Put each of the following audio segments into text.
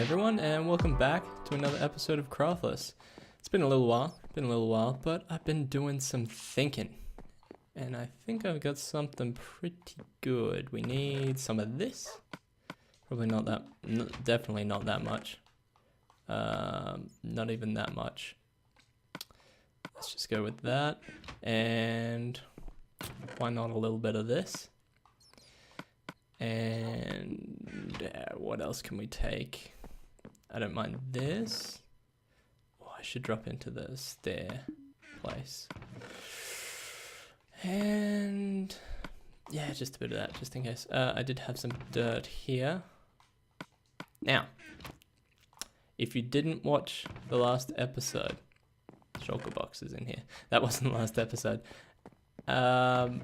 everyone, and welcome back to another episode of Craftless. It's been a little while, but I've been doing some thinking, and I think I've got something pretty good. We need some of this. Probably not that, definitely not that much. Not even that much. Let's just go with that, and why not a little bit of this? And what else can we take? I don't mind this. Oh, I should drop into the stair place. And yeah, just a bit of that, just in case. I did have some dirt here. Now, if you didn't watch the last episode, shulker box is in here. That wasn't the last episode. Go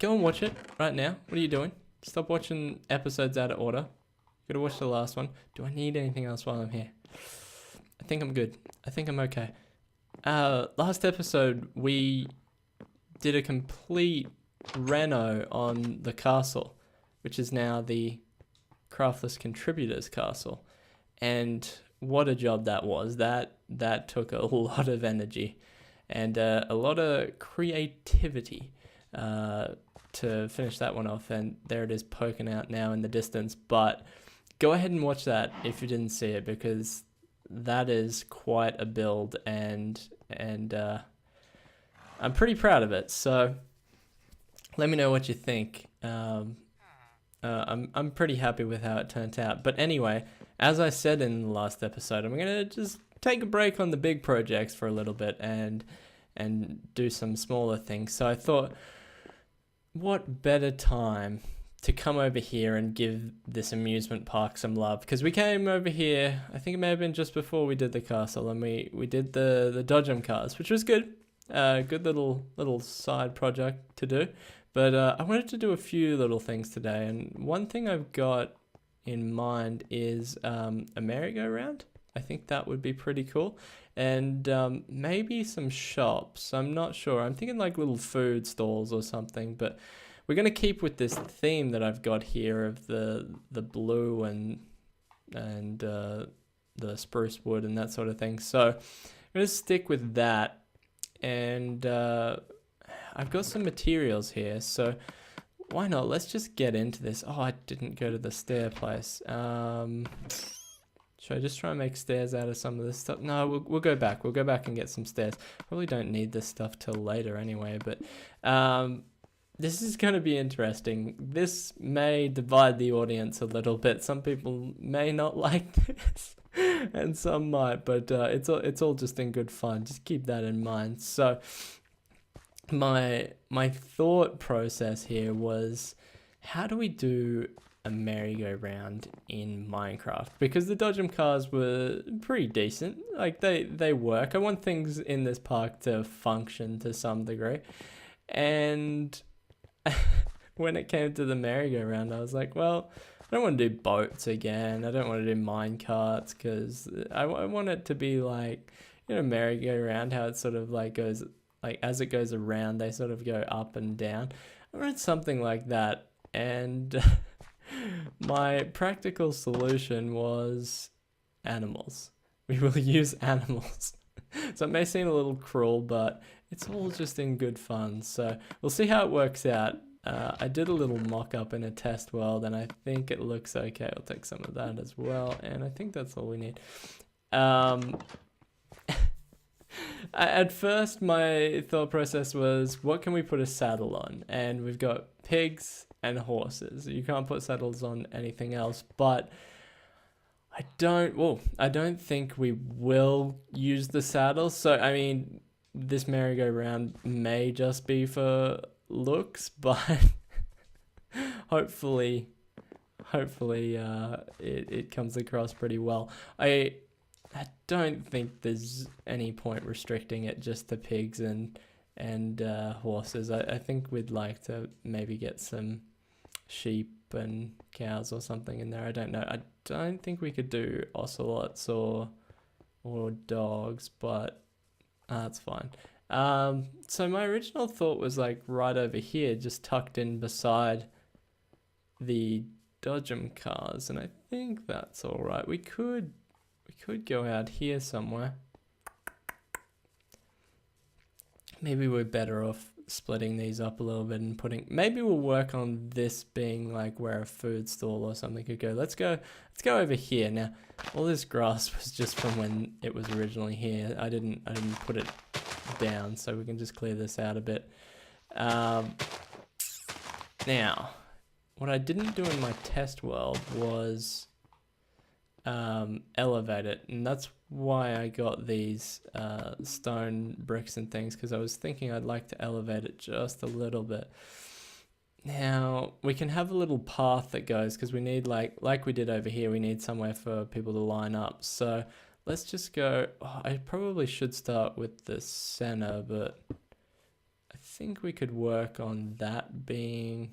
and watch it right now. What are you doing? Stop watching episodes out of order. Gotta watch the last one. Do I need anything else while I'm here? I think I'm good. I think I'm okay. Last episode, we did a complete reno on the castle, which is now the Craftless Contributors Castle. And what a job that was. That took a lot of energy and a lot of creativity to finish that one off, and there it is poking out now in the distance. But go ahead and watch that if you didn't see it, because that is quite a build, and I'm pretty proud of it. So let me know what you think. I'm pretty happy with how it turned out. But anyway, as I said in the last episode, I'm gonna just take a break on the big projects for a little bit and do some smaller things. So I thought, what better time to come over here and give this amusement park some love? Because we came over here, I think it may have been just before we did the castle, and we did the Dodgem cars, which was good. Good little side project to do. But I wanted to do a few little things today, and one thing I've got in mind is a merry-go-round. I think that would be pretty cool. And maybe some shops. I'm not sure. I'm thinking like little food stalls or something. But we're going to keep with this theme that I've got here of the blue and the spruce wood and that sort of thing. So I'm going to stick with that. And I've got some materials here. So why not? Let's just get into this. Oh, I didn't go to the stair place. Should I just try and make stairs out of some of this stuff? No, we'll go back. We'll go back and get some stairs. Probably don't need this stuff till later anyway, but this is going to be interesting. This may divide the audience a little bit. Some people may not like this, and some might, but it's all just in good fun. Just keep that in mind. So my thought process here was, how do we do a merry-go-round in Minecraft? Because the Dodgem cars were pretty decent. Like they work. I want things in this park to function to some degree. And when it came to the merry-go-round, I was like, well, I don't want to do boats again. I don't want to do mine carts, because I want it to be like, merry-go-round, how it sort of like goes, like as it goes around, they sort of go up and down. I wanted something like that. And my practical solution was animals. We will use animals. So it may seem a little cruel, but it's all just in good fun. So we'll see how it works out. I did a little mock-up in a test world, and I think it looks okay. I'll take some of that as well, and I think that's all we need. At first, my thought process was, what can we put a saddle on? And we've got pigs and horses. You can't put saddles on anything else, but I don't think we will use the saddles. So, I mean, this merry-go-round may just be for looks, but hopefully it comes across pretty well. I don't think there's any point restricting it just to pigs and horses. I think we'd like to maybe get some sheep and cows or something in there. I don't know. I don't think we could do ocelots or dogs, but that's fine. So my original thought was like right over here, just tucked in beside the Dodgem cars, and I think that's all right. We could could go out here somewhere. Maybe we're better off splitting these up a little bit and maybe we'll work on this being like where a food stall or something could go. Let's go over here. Now, all this grass was just from when it was originally here. I didn't put it down, so we can just clear this out a bit. Now, what I didn't do in my test world was elevate it, and that's why I got these stone bricks and things, because I was thinking I'd like to elevate it just a little bit. Now we can have a little path that goes, because we need like we did over here, we need somewhere for people to line up. So let's just go, I probably should start with the center, but I think we could work on that being,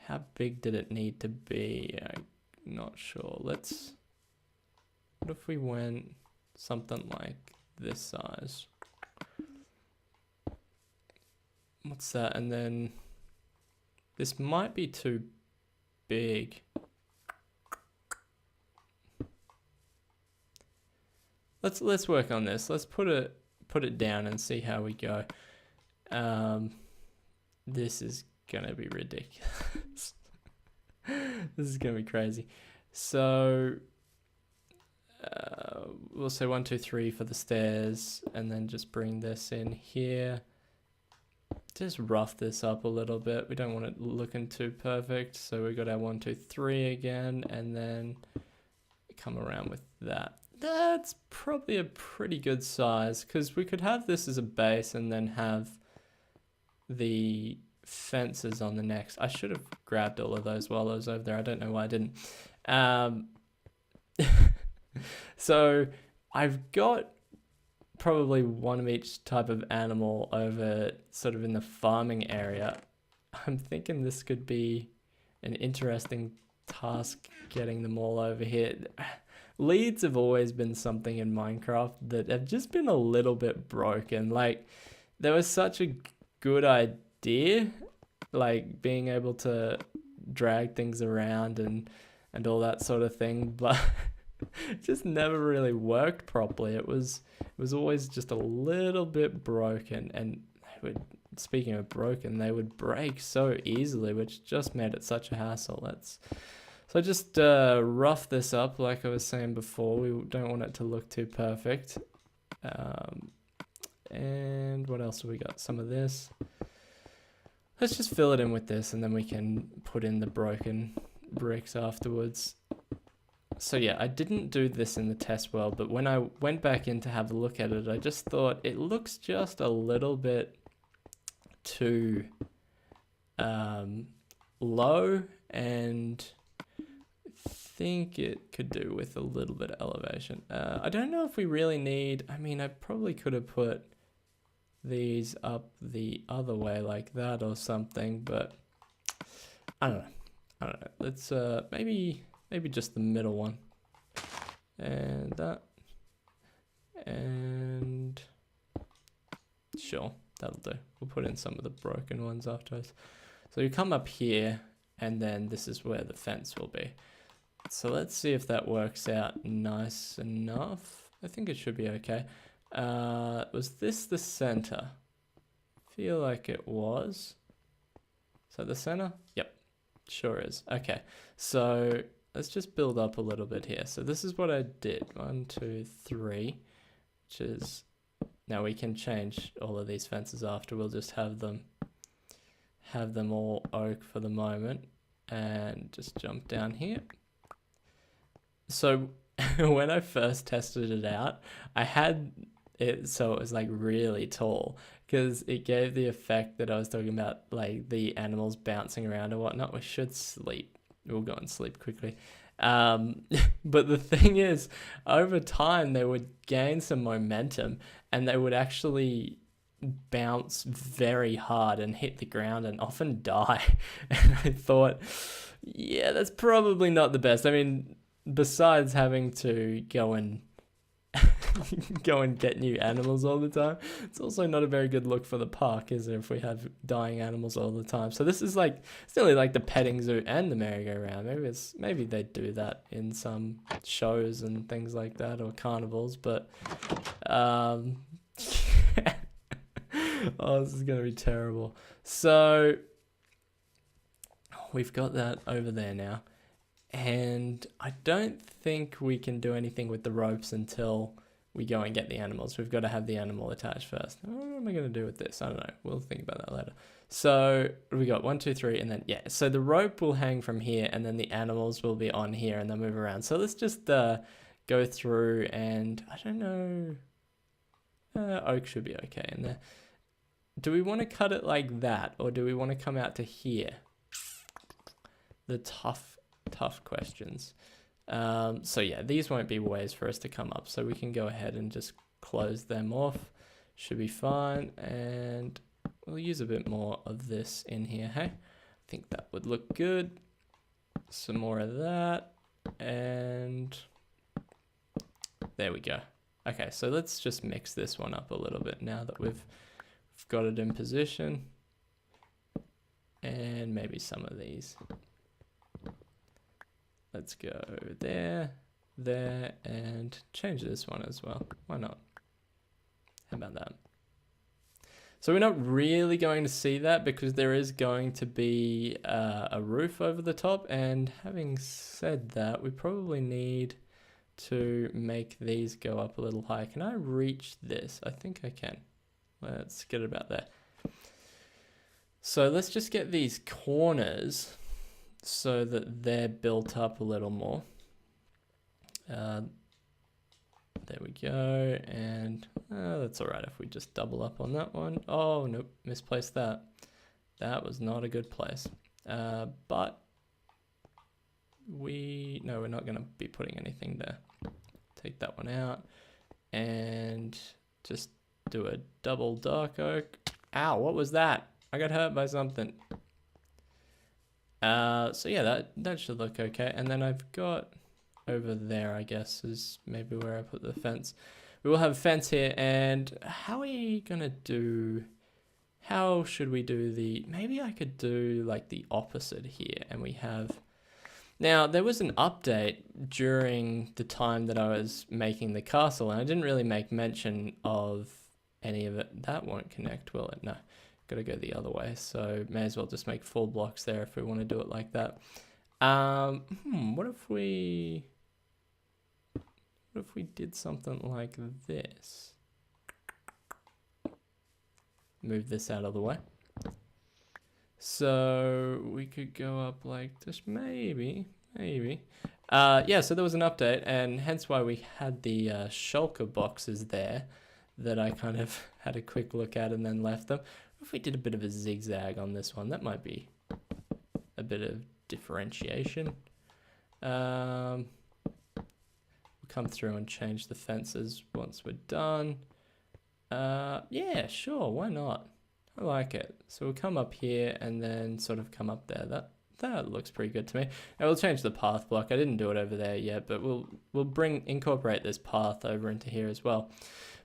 how big did it need to be? I'm not sure. What if we went something like this size? What's that? And then this might be too big. Let's work on this. Let's put it down and see how we go. This is gonna be ridiculous. This is gonna be crazy. So we'll say 1, 2, 3 for the stairs, and then just bring this in here. Just rough this up a little bit. We don't want it looking too perfect, so we got our 1, 2, 3 again, and then come around with that. That's probably a pretty good size, because we could have this as a base and then have the fences on the next. I should have grabbed all of those while I was over there. I don't know why I didn't. So I've got probably one of each type of animal over sort of in the farming area. I'm thinking this could be an interesting task, getting them all over here. Leads have always been something in Minecraft that have just been a little bit broken. Like, there was such a good idea, like being able to drag things around and all that sort of thing, but it just never really worked properly. It was always just a little bit broken, and speaking of broken, they would break so easily, which just made it such a hassle. So just rough this up, like I was saying before. We don't want it to look too perfect. And what else have we got? Some of this. Let's just fill it in with this, and then we can put in the broken bricks afterwards. So yeah, I didn't do this in the test world, but when I went back in to have a look at it, I just thought it looks just a little bit too low, and I think it could do with a little bit of elevation. I don't know if we really need, I mean, I probably could have put these up the other way like that or something, but I don't know. Let's maybe just the middle one, and that, and sure, that'll do. We'll put in some of the broken ones afterwards. So you come up here, and then this is where the fence will be. So let's see if that works out nice enough. I think it should be okay. Was this the center? Feel like it was. So the center? Yep, sure is. Okay, so let's just build up a little bit here. So this is what I did. 1, 2, 3, which is, now we can change all of these fences after. We'll just have them all oak for the moment, and just jump down here. So when I first tested it out, I had it so it was like really tall, because it gave the effect that I was talking about, like the animals bouncing around and whatnot. We should sleep. We'll go and sleep quickly. But the thing is, over time, they would gain some momentum, and they would actually bounce very hard and hit the ground and often die. And I thought, yeah, that's probably not the best. I mean, besides having to go and go and get new animals all the time. It's also not a very good look for the park, is it, if we have dying animals all the time? So this is like, it's nearly like the petting zoo and the merry-go-round. Maybe they do that in some shows and things like that, or carnivals, but oh, this is gonna be terrible. So we've got that over there now, and I don't think we can do anything with the ropes until we go and get the animals. We've got to have the animal attached first. What am I going to do with this? I don't know. We'll think about that later. So we got 1, 2, 3, and then, yeah. So the rope will hang from here, and then the animals will be on here, and they'll move around. So let's just go through, and I don't know. Oak should be okay in there. Do we want to cut it like that, or do we want to come out to here? The tough questions. So yeah, these won't be ways for us to come up, so we can go ahead and just close them off. Should be fine, and we'll use a bit more of this in here, hey? I think that would look good. Some more of that, and there we go. Okay, so let's just mix this one up a little bit now that we've got it in position, and maybe some of these. Let's go there, and change this one as well. Why not? How about that? So we're not really going to see that because there is going to be a roof over the top. And having said that, we probably need to make these go up a little higher. Can I reach this? I think I can. Let's get it about there. So let's just get these corners so that they're built up a little more. There we go, and that's all right if we just double up on that one. Oh, nope, misplaced that. That was not a good place. But we're not gonna be putting anything there. Take that one out, and just do a double dark oak. Ow, what was that? I got hurt by something. So yeah, that should look okay. And then I've got over there, I guess, is maybe where I put the fence. We will have a fence here, and how should we do maybe I could do like the opposite here, and we have, now there was an update during the time that I was making the castle, and I didn't really make mention of any of it. That won't connect, will it? No. Got to go the other way, so may as well just make 4 blocks there if we want to do it like that. What if we did something like this? Move this out of the way. So we could go up like this, maybe. Yeah, so there was an update, and hence why we had the shulker boxes there that I kind of had a quick look at and then left them. If we did a bit of a zigzag on this one, that might be a bit of differentiation. We'll come through and change the fences once we're done. Yeah, sure, why not? I like it. So we'll come up here and then sort of come up there. That looks pretty good to me. And we'll change the path block. I didn't do it over there yet, but we'll incorporate this path over into here as well.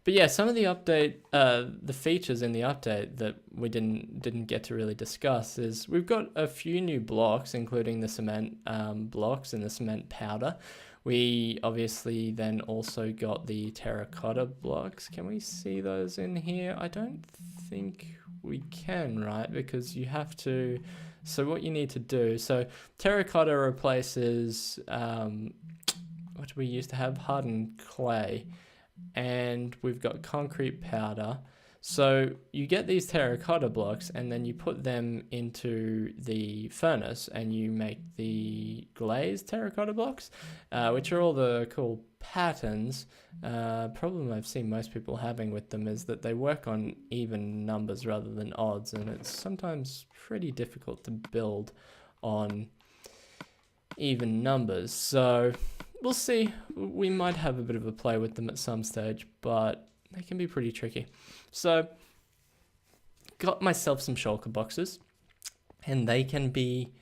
But yeah, some of the update, the features in the update that we didn't get to really discuss is we've got a few new blocks, including the cement blocks and the cement powder. We obviously then also got the terracotta blocks. Can we see those in here? I don't think we can, right? Because you have to, so what you need to do, so terracotta replaces, what do we used to have? Hardened clay. And we've got concrete powder. So you get these terracotta blocks, and then you put them into the furnace, and you make the glazed terracotta blocks, which are all the cool patterns. Problem I've seen most people having with them is that they work on even numbers rather than odds, and it's sometimes pretty difficult to build on even numbers. So we'll see. We might have a bit of a play with them at some stage, but they can be pretty tricky. So got myself some shulker boxes, and they can be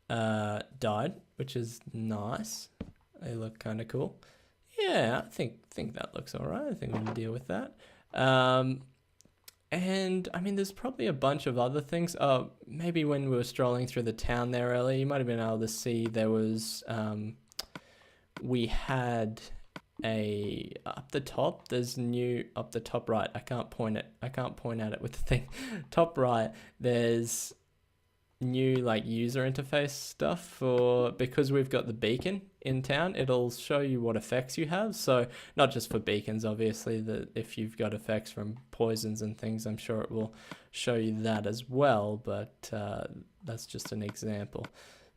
dyed, which is nice. They look kind of cool. Yeah, I think that looks all right. I think we can deal with that. And I mean, there's probably a bunch of other things. Maybe when we were strolling through the town there earlier, you might have been able to see there was, we had a up the top. There's new up the top right. I can't point at it with the thing. Top right. There's new like user interface stuff for, because we've got the beacon in town, it'll show you what effects you have. So not just for beacons, obviously, that if you've got effects from poisons and things, I'm sure it will show you that as well, but that's just an example.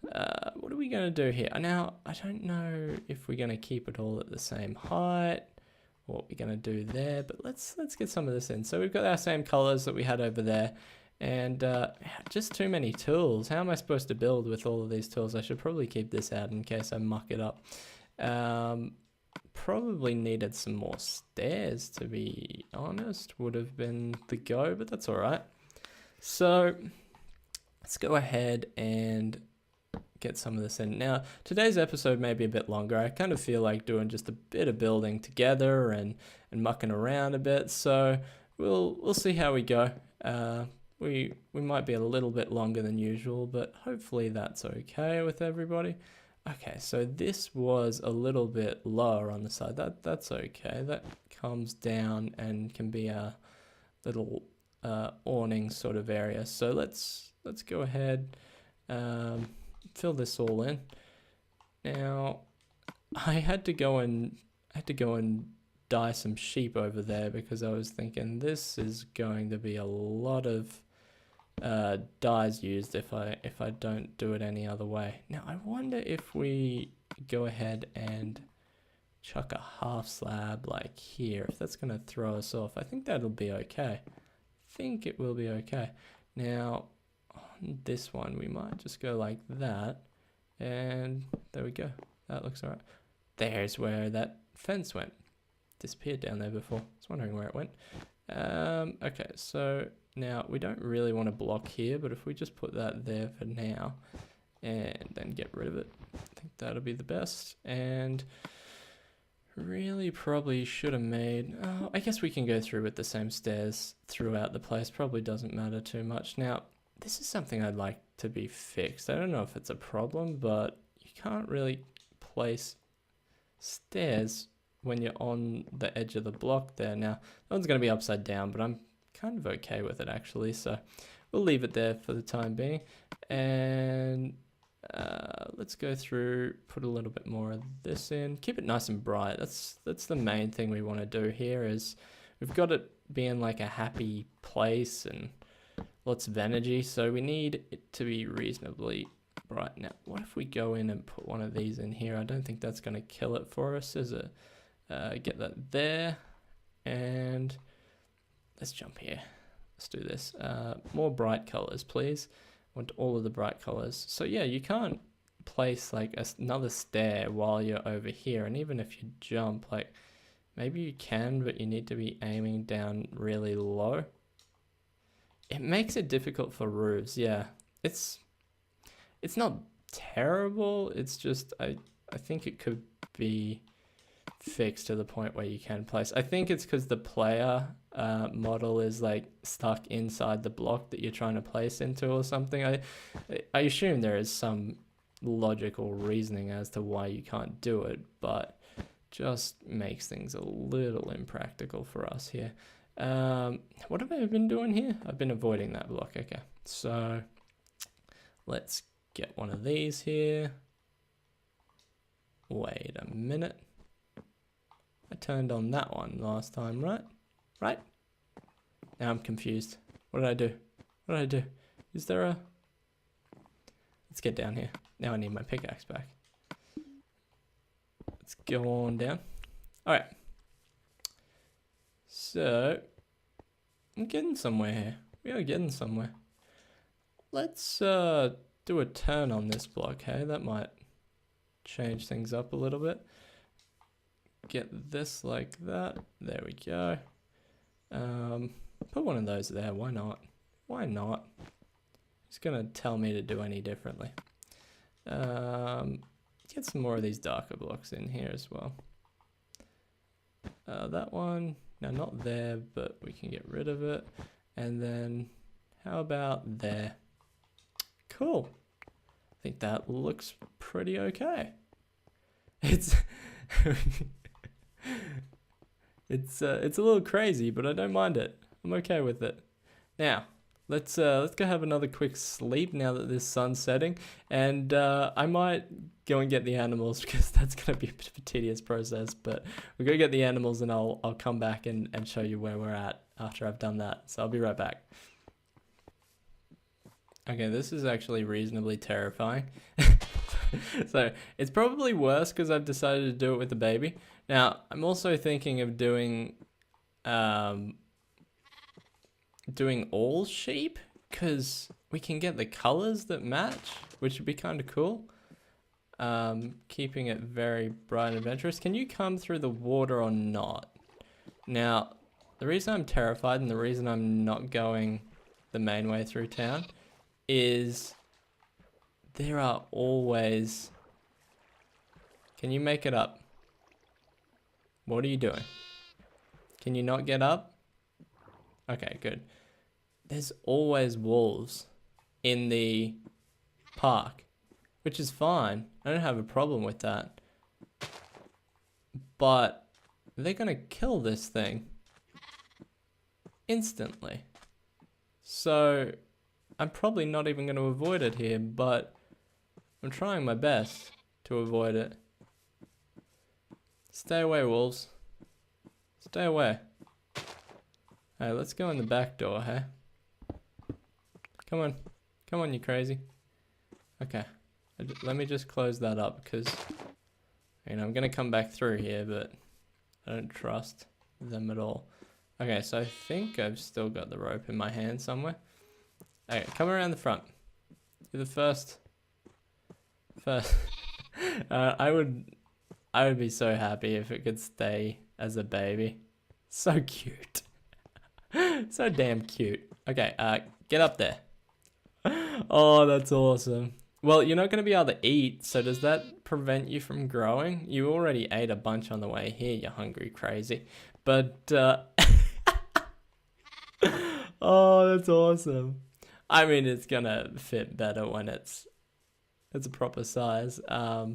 What are we going to do here? Now, I don't know if we're going to keep it all at the same height, or what we're going to do there, but let's get some of this in. So we've got our same colors that we had over there. And just too many tools. How am I supposed to build with all of these tools? I should probably keep this out in case I muck it up. Probably needed some more stairs, to be honest. Would have been the go, but that's all right. So let's go ahead and get some of this in. Now, today's episode may be a bit longer. I kind of feel like doing just a bit of building together and mucking around a bit. So we'll see how we go. We might be a little bit longer than usual, but hopefully that's okay with everybody. Okay, so this was a little bit lower on the side. That's okay. That comes down and can be a little awning sort of area. So let's go ahead, fill this all in. Now, I had to go and dye some sheep over there because I was thinking this is going to be a lot of dyes used if I don't do it any other way. Now I wonder if we go ahead and chuck a half slab like here, if that's going to throw us off. I think that'll be okay. I think it will be okay. Now on this one we might just go like that, and there we go. That looks alright. There's where that fence went. Disappeared down there before. I was wondering where it went. Okay, so now we don't really want to block here, but if we just put that there for now and then get rid of it, I think that'll be the best. And really probably should have made, I guess we can go through with the same stairs throughout the place. Probably doesn't matter too much. Now, this is something I'd like to be fixed. I don't know if it's a problem, but you can't really place stairs when you're on the edge of the block there. Now, that one's going to be upside down, but I'm kind of okay with it actually, so we'll leave it there for the time being. And let's go through, put a little bit more of this in, keep it nice and bright. That's the main thing we want to do here, is we've got it being like a happy place and lots of energy, so we need it to be reasonably bright. Now, what if we go in and put one of these in here? I don't think that's going to kill it for us, is it? Get that there, and let's jump here. Let's do this. More bright colors, please. I want all of the bright colors. So yeah, you can't place like another stair while you're over here, and even if you jump, like maybe you can, but you need to be aiming down really low. It makes it difficult for roofs. Yeah, it's not terrible. It's just I think it could be fixed to the point where you can place. I think it's because the player model is like stuck inside the block that you're trying to place into or something. I assume there is some logical reasoning as to why you can't do it, but just makes things a little impractical for us here. What have I been doing here? I've been avoiding that block. Okay, so let's get one of these here. Wait a minute. I turned on that one last time, right? Right? Now I'm confused. What did I do? What did I do? Is there a... Let's get down here. Now I need my pickaxe back. Let's go on down. Alright. So, I'm getting somewhere here. We are getting somewhere. Let's do a turn on this block, hey? That might change things up a little bit. Get this like that. There we go. Put one of those there. Why not? Why not? It's gonna tell me to do any differently. Get some more of these darker blocks in here as well. That one, now not there, but we can get rid of it. And then how about there? Cool. I think that looks pretty okay. It's it's a little crazy, but I don't mind it. I'm okay with it. Now, let's go have another quick sleep now that this sun's setting, and I might go and get the animals because that's gonna be a bit of a tedious process. But we'll go get the animals, and I'll come back and show you where we're at after I've done that. So I'll be right back. Okay, this is actually reasonably terrifying. So it's probably worse because I've decided to do it with the baby. Now, I'm also thinking of doing all sheep because we can get the colors that match, which would be kind of cool. Keeping it very bright and adventurous. Can you come through the water or not? Now, the reason I'm terrified and the reason I'm not going the main way through town is there are always... Can you make it up? What are you doing? Can you not get up? Okay, good. There's always wolves in the park, which is fine. I don't have a problem with that. But they're gonna kill this thing instantly. So I'm probably not even going to avoid it here, but I'm trying my best to avoid it. Stay away, wolves. Stay away. Hey, let's go in the back door, hey? Come on. Come on, you crazy. Okay. Let me just close that up, because you know, I'm going to come back through here, but I don't trust them at all. Okay, so I think I've still got the rope in my hand somewhere. Okay, come around the front. You're the first. I would be so happy if it could stay as a baby. So cute. So damn cute. Okay, get up there. Oh, that's awesome. Well, you're not going to be able to eat, so does that prevent you from growing? You already ate a bunch on the way here, you hungry crazy. But, oh, that's awesome. I mean, it's gonna fit better when it's a proper size. Yeah.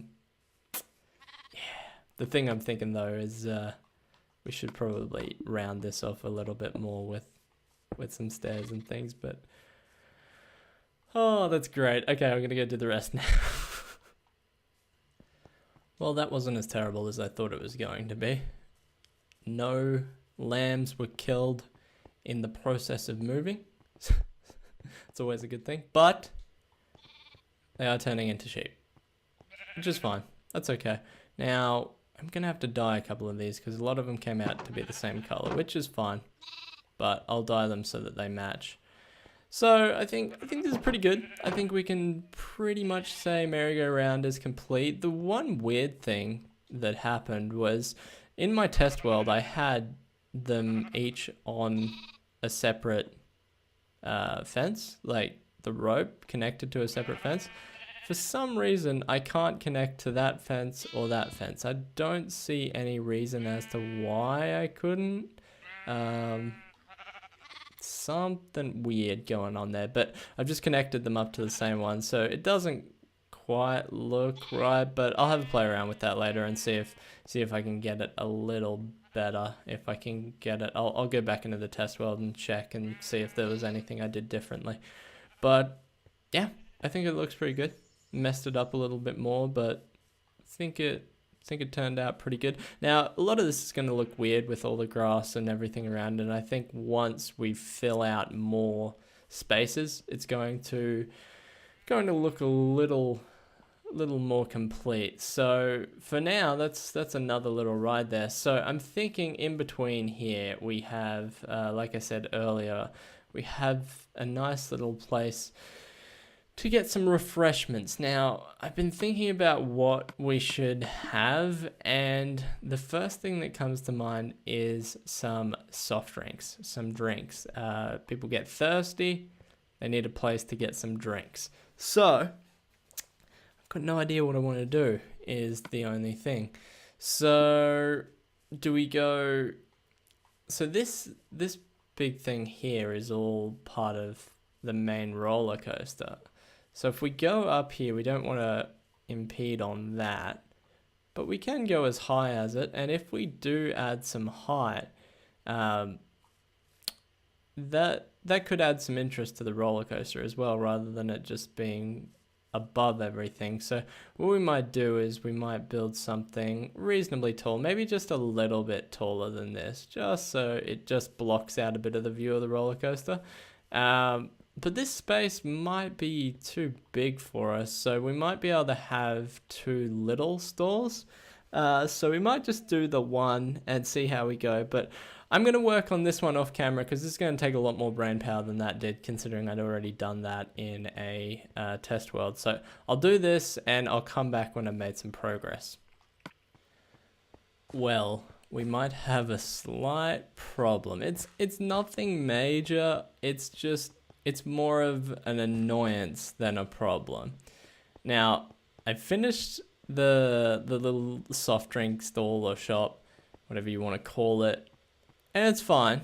The thing I'm thinking though is we should probably round this off a little bit more with some stairs and things. But oh, that's great. Okay, I'm gonna go do the rest now. Well, that wasn't as terrible as I thought it was going to be. No lambs were killed in the process of moving. It's always a good thing, but they are turning into sheep, which is fine. That's okay. Now, I'm going to have to dye a couple of these because a lot of them came out to be the same color, which is fine, but I'll dye them so that they match. So I think this is pretty good. I think we can pretty much say merry-go-round is complete. The one weird thing that happened was in my test world, I had them each on a separate fence, like the rope connected to a separate fence. For some reason, I can't connect to that fence or that fence. I don't see any reason as to why I couldn't. Something weird going on there, but I've just connected them up to the same one, so it doesn't quite look right, but I'll have a play around with that later and see if I can get it a little better. If I can get it, I'll go back into the test world and check and see if there was anything I did differently. But yeah, I think it looks pretty good. Messed it up a little bit more, but I think it turned out pretty good. Now, a lot of this is going to look weird with all the grass and everything around it, and I think once we fill out more spaces, it's going to look a little more complete. So for now, that's another little ride there. So I'm thinking in between here we have, like I said earlier, we have a nice little place to get some refreshments. Now, I've been thinking about what we should have, and the first thing that comes to mind is some soft drinks, some drinks. People get thirsty, they need a place to get some drinks. So, I've got no idea what I want to do, is the only thing. So, do we go... So this big thing here is all part of the main roller coaster. So if we go up here, we don't want to impede on that, but we can go as high as it. And if we do add some height, that could add some interest to the roller coaster as well, rather than it just being above everything. So what we might do is we might build something reasonably tall, maybe just a little bit taller than this, just so it just blocks out a bit of the view of the roller coaster. But this space might be too big for us, so we might be able to have two little stalls. So we might just do the one and see how we go. But I'm going to work on this one off camera because this is going to take a lot more brain power than that did, considering I'd already done that in a test world. So I'll do this and I'll come back when I've made some progress. Well, we might have a slight problem. It's nothing major. It's more of an annoyance than a problem. Now, I finished the little soft drink stall or shop, whatever you want to call it, and it's fine.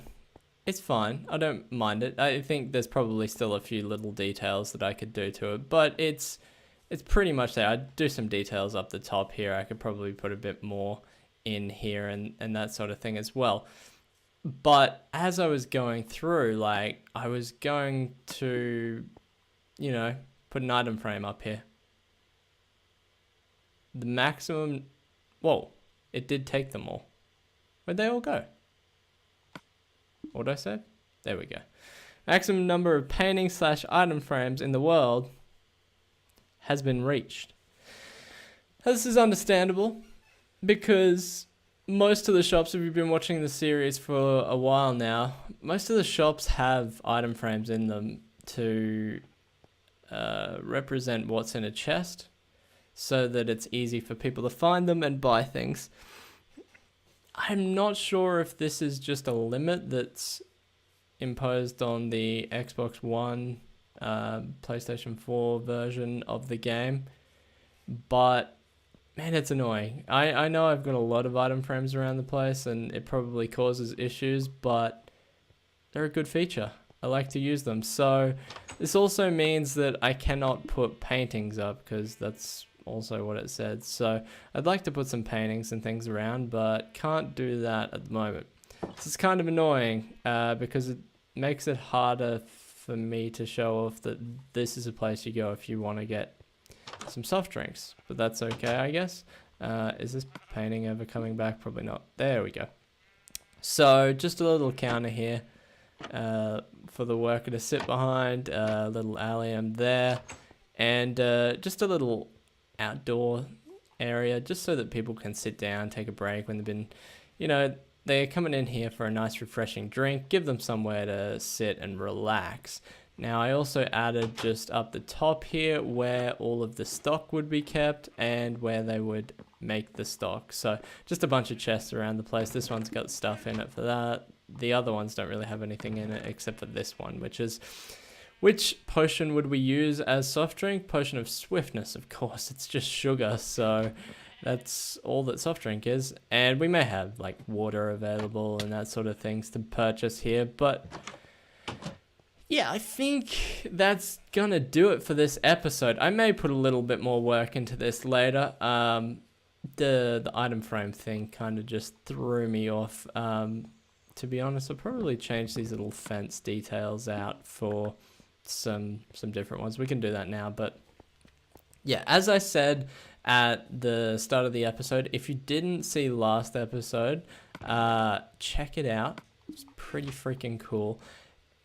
It's fine. I don't mind it. I think there's probably still a few little details that I could do to it, but it's pretty much there. I'd do some details up the top here. I could probably put a bit more in here and that sort of thing as well. But as I was going through, like, I was going to, put an item frame up here. The maximum... Whoa, it did take them all. Where'd they all go? What did I say? There we go. Maximum number of painting/item frames in the world has been reached. This is understandable because most of the shops, if you've been watching the series for a while now, most of the shops have item frames in them to represent what's in a chest so that it's easy for people to find them and buy things. I'm not sure if this is just a limit that's imposed on the Xbox One, PlayStation 4 version of the game, but man, it's annoying. I know I've got a lot of item frames around the place and it probably causes issues, but they're a good feature. I like to use them. So this also means that I cannot put paintings up because that's also what it said. So I'd like to put some paintings and things around, but can't do that at the moment. This is kind of annoying because it makes it harder for me to show off that this is a place you go if you want to get some soft drinks, but that's okay, I guess. Is this painting ever coming back? Probably not. There we go. So just a little counter here for the worker to sit behind, a little allium there, and just a little outdoor area just so that people can sit down, take a break when they've been, they're coming in here for a nice refreshing drink. Give them somewhere to sit and relax. Now I also added just up the top here where all of the stock would be kept and where they would make the stock. So just a bunch of chests around the place. This one's got stuff in it for that. The other ones don't really have anything in it except for this one, which potion would we use as soft drink? Potion of swiftness, of course. It's just sugar, so that's all that soft drink is. And we may have like water available and that sort of things to purchase here, but yeah, I think that's gonna do it for this episode. I may put a little bit more work into this later. The item frame thing kind of just threw me off. To be honest, I'll probably change these little fence details out for some different ones. We can do that now, but yeah, as I said at the start of the episode, if you didn't see last episode, check it out. It's pretty freaking cool.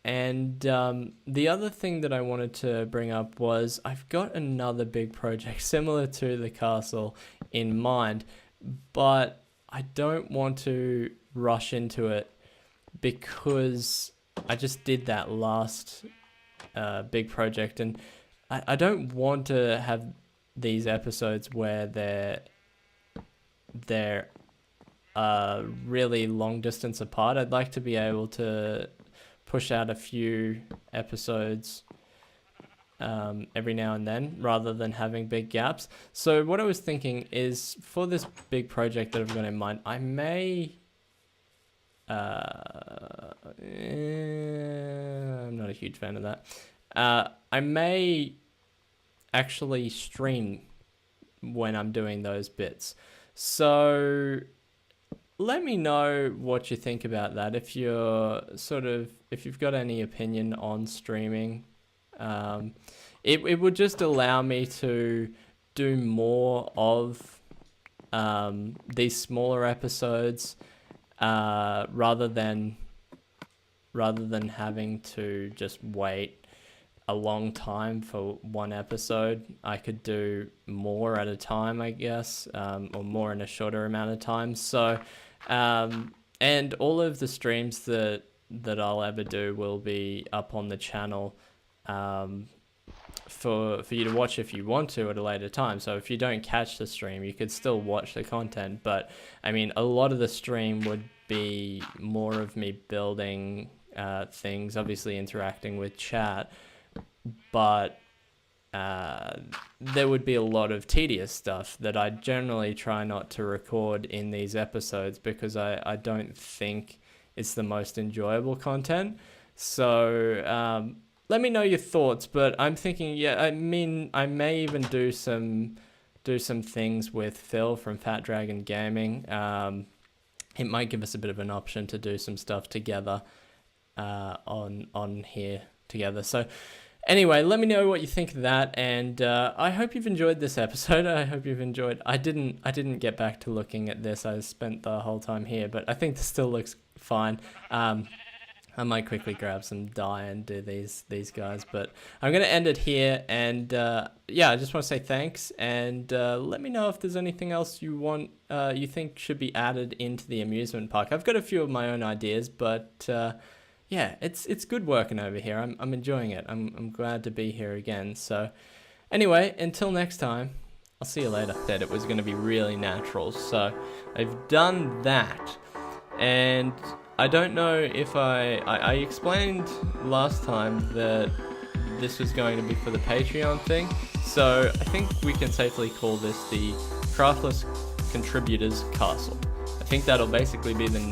And the other thing that I wanted to bring up was I've got another big project similar to the castle in mind, but I don't want to rush into it because I just did that last big project, and I don't want to have these episodes where they're really long distance apart. I'd like to be able to push out a few episodes every now and then rather than having big gaps. So what I was thinking is for this big project that I've got in mind, I may I'm not a huge fan of that. I may actually stream when I'm doing those bits. So let me know what you think about that. If you've got any opinion on streaming, it would just allow me to do more of these smaller episodes rather than having to just wait a long time for one episode. I could do more at a time, I guess, or more in a shorter amount of time. So, and all of the streams that I'll ever do will be up on the channel for you to watch if you want to at a later time. So if you don't catch the stream, you could still watch the content. But I mean, a lot of the stream would be more of me building things, obviously interacting with chat, but there would be a lot of tedious stuff that I generally try not to record in these episodes because I don't think it's the most enjoyable content. So let me know your thoughts, but I'm thinking, I may even do some things with Phil from Fat Dragon Gaming. It might give us a bit of an option to do some stuff together on here together. So anyway, let me know what you think of that, and I hope you've enjoyed this episode. I hope you've enjoyed. I didn't get back to looking at this. I spent the whole time here, but I think this still looks fine. I might quickly grab some dye and do these guys, but I'm gonna end it here. And I just want to say thanks, and let me know if there's anything else you think should be added into the amusement park. I've got a few of my own ideas, but it's good working over here. I'm enjoying it. I'm glad to be here again. So anyway, until next time, I'll see you later. Said it was going to be really natural, so I've done that. And I don't know if I explained last time that this was going to be for the Patreon thing, so I think we can safely call this the Craftless Contributors Castle. I think that'll basically be the name.